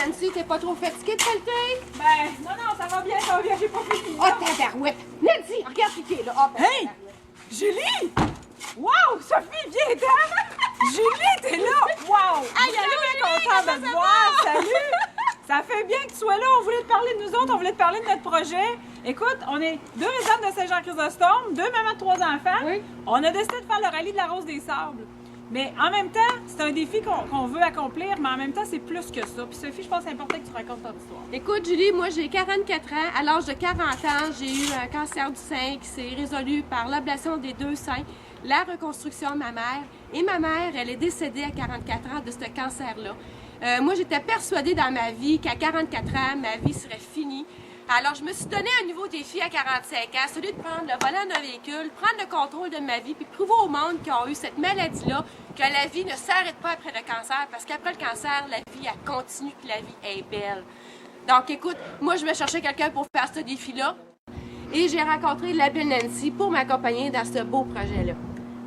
Nancy, t'es pas trop fatiguée de pelleter? Ben, non, ça va bien, j'ai pas fini. Oh, tabarouette! Nancy, regarde qui est là. Oh, Hey! Julie! Wow! Sophie, viens t'en! Julie, t'es là! Wow! Aïe, allô, Julie, content de comment te ça voir! va? Salut! Ça fait bien que tu sois là. On voulait te parler de nous autres, on voulait te parler de notre projet. Écoute, on est 2 résidents de Saint-Jean-Chrysostome, 2 mamans de 3 enfants. Oui. On a décidé de faire le rallye de la Rose des Sables. Mais en même temps, c'est un défi qu'on veut accomplir, mais en même temps, c'est plus que ça. Puis Sophie, je pense que c'est important que tu racontes ton histoire. Écoute, Julie, moi j'ai 44 ans. À l'âge de 40 ans, j'ai eu un cancer du sein qui s'est résolu par l'ablation des 2 seins, la reconstruction de ma mère. Et ma mère, elle est décédée à 44 ans de ce cancer-là. Moi, j'étais persuadée dans ma vie qu'à 44 ans, ma vie serait finie. Alors, je me suis donné un nouveau défi à 45 ans, celui de prendre le volant d'un véhicule, prendre le contrôle de ma vie, puis prouver au monde qui ont eu cette maladie-là que la vie ne s'arrête pas après le cancer, parce qu'après le cancer, la vie, elle continue, puis la vie est belle. Donc, écoute, moi, je vais chercher quelqu'un pour faire ce défi-là, et j'ai rencontré la belle Nancy pour m'accompagner dans ce beau projet-là.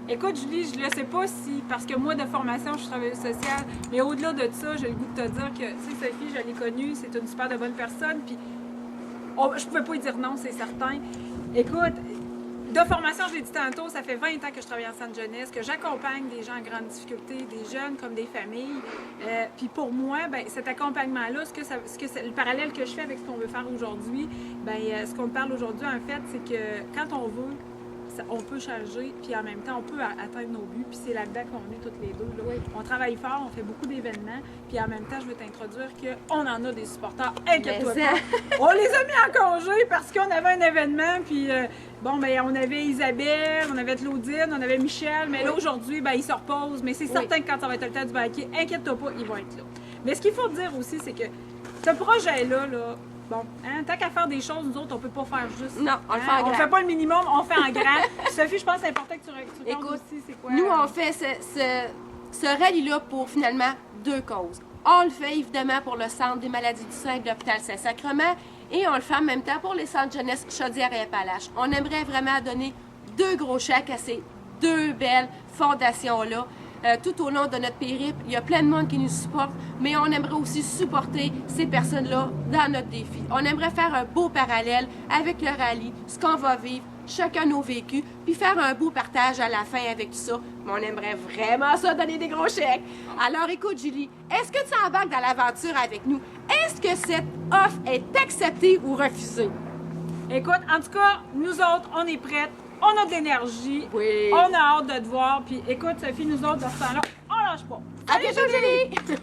Écoute, Julie, je ne sais pas si, parce que moi, de formation, je suis travailleuse sociale, mais au-delà de ça, j'ai le goût de te dire que, tu sais, Sophie, je l'ai connue, c'est une super de bonne personne, puis je pouvais pas y dire non, c'est certain. Écoute, de formation, je l'ai dit tantôt, ça fait 20 ans que je travaille en centre jeunesse, que j'accompagne des gens en grande difficulté, des jeunes comme des familles. Puis pour moi, ben, cet accompagnement-là, le parallèle que je fais avec ce qu'on veut faire aujourd'hui, ben, ce qu'on parle aujourd'hui, en fait, c'est que quand on veut, on peut changer, puis en même temps, on peut atteindre nos buts, puis c'est là-dedans qu'on est toutes les deux. Là. Oui. On travaille fort, on fait beaucoup d'événements, puis en même temps, je veux t'introduire qu'on en a des supporters. Inquiète-toi pas. On les a mis en congé parce qu'on avait un événement, puis bon, ben on avait Isabelle, on avait Claudine, on avait Michel, mais là, aujourd'hui, ben ils se reposent, mais c'est certain que quand ça va être le temps du banquet, inquiète-toi pas, ils vont être là. Mais ce qu'il faut dire aussi, c'est que ce projet-là, bon, hein, tant qu'à faire des choses, nous autres, on peut pas faire juste. Non, on le fait en grand. On fait pas le minimum, on fait en grand. Sophie, je pense que c'est important que tu racontes aussi, c'est quoi? Nous, on fait ce rallye-là pour finalement 2 causes. On le fait évidemment pour le Centre des maladies du sein de l'hôpital Saint-Sacrement et on le fait en même temps pour les centres jeunesse Chaudière et Appalaches. On aimerait vraiment donner 2 gros chèques à ces 2 belles fondations-là. Tout au long de notre périple, il y a plein de monde qui nous supporte, mais on aimerait aussi supporter ces personnes-là dans notre défi. On aimerait faire un beau parallèle avec le rallye, ce qu'on va vivre, chacun nos vécus, puis faire un beau partage à la fin avec tout ça. Mais on aimerait vraiment ça, donner des gros chèques. Alors écoute, Julie, est-ce que tu embarques dans l'aventure avec nous? Est-ce que cette offre est acceptée ou refusée? Écoute, en tout cas, nous autres, on est prêtes. On a de l'énergie. Oui. On a hâte de te voir. Puis écoute, Sophie, nous autres, de ce temps-là, on lâche pas. À bientôt, Julie!